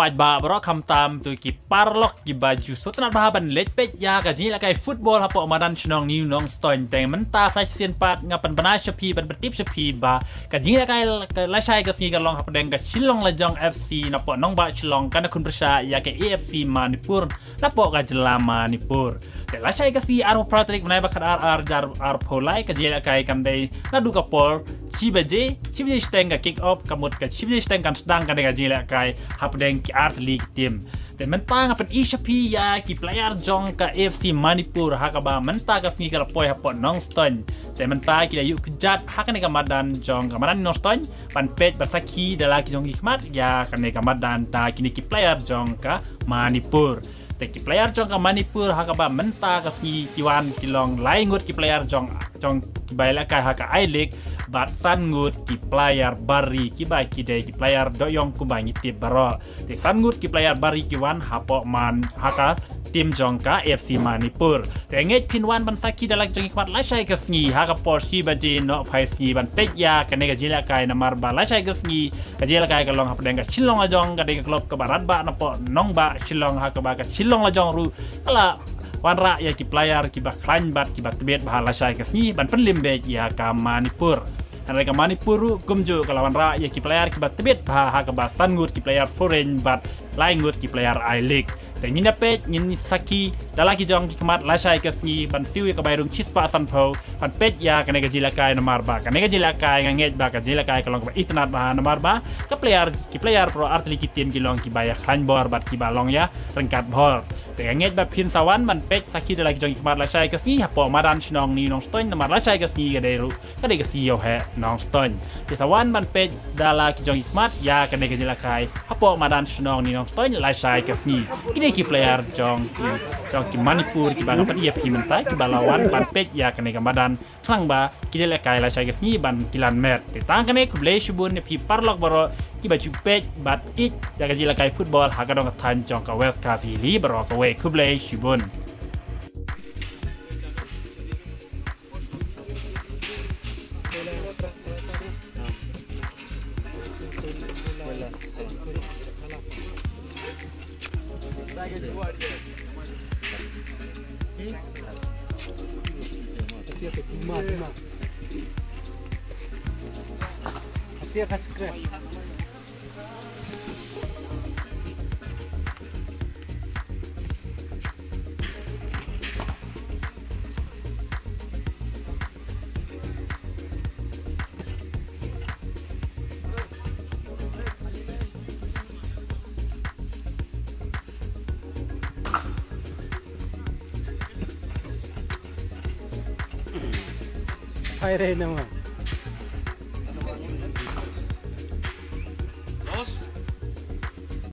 paj ba bro kam tam tu ki parlok ki baju so tanat bahaban let pet ya ka jini la kai football hapo madan chnong new nong stoin teng menta sai sien pat ngapan bana shapi ban betip shapi ba ka jini la kai la shai ka si ka long hap deng ka Shillong Lajong FC na po nong ba Shillong kana kun persya ya ke AFC Manipur na po ka jela Manipur te la shai ka si aro pratik banai ba kad ar jar ar polai ka jela kai kam dei na du ka por Chibaje steng ka kick off kamut ka Chibaje steng kan sedang ka dengan jela kai hap deng ki art league team te mentang apan ishapi ya ki player jong ka AFC Manipur hakaba menta ka singi ka poi hapon nong ston te menta ki yuk kejat hakan ka madan jong ka madan nong ston pan pet bersaki dalaki jong hikmat ya kan ka madan ta kini ki player jong ka Manipur te ki player jong ka Manipur hakaba menta ka si kiwan kilong laingut ki player jong ki baila kai haka I league bat sangut ki player bari ki bai ki dei ki player doyong ku bangi tip baro te sangut ki player bari ki wan hapo man haka tim jongka FC Manipur te nget pinwan ban saki dalak jong ikmat la shai kasngi haka porshi baje no phai si ban pet ya kane ga jila kai na marba la shai kasngi ka jila kai ka long hap deng ka Shillong Lajong ka deng klub ka barat ba na po nong ba Shillong haka ba ka Shillong Lajong ru kala wanra ya ki player ki ba klan bat ki ba tebet ba la shai kasngi ban penlimbe ya ka Manipur Mereka Manipur kumju kalawan ra ya ki player ki bat tebet bah ha ka ba sangut ki player foreign bat laingut ki player I league te ngin pet ngin saki dalaki jong ki kemat lasai kasni ban siu ka bairung chispa sanpo pan pet ya ka nega jila kai nomor ba ka nega jila kai nganget ba ka jila kai kalong ba itnat ba nomor ba ka player pro artli ki tim ki long ki ba ya khan bor bat ki balong ya rengkat bor te nganget ba pin sawan ban pet saki dalaki jong ki kemat lasai kasni hapo madan chnong ni nong stoin nomor lasai kasni ga deru ka dega si yo he nong stoin te sawan ban pet dalaki jong ki kemat ya ka nega jila kai hapo madan chnong ni nong stoin lasai kasni kini ki player jong ki Manipur ki bang pan ia pi mentai ki balawan ban pet ya kene kamadan klang ba ki le kai la sai gesni ban kilan mer te tang kene ku ble shubun pi parlok baro ki ba pet bat it ya ka jila kai football ha ka dong tan jong ka west ka fi li baro ka we ku ble shubun Asia kasih Aire naman. Dos.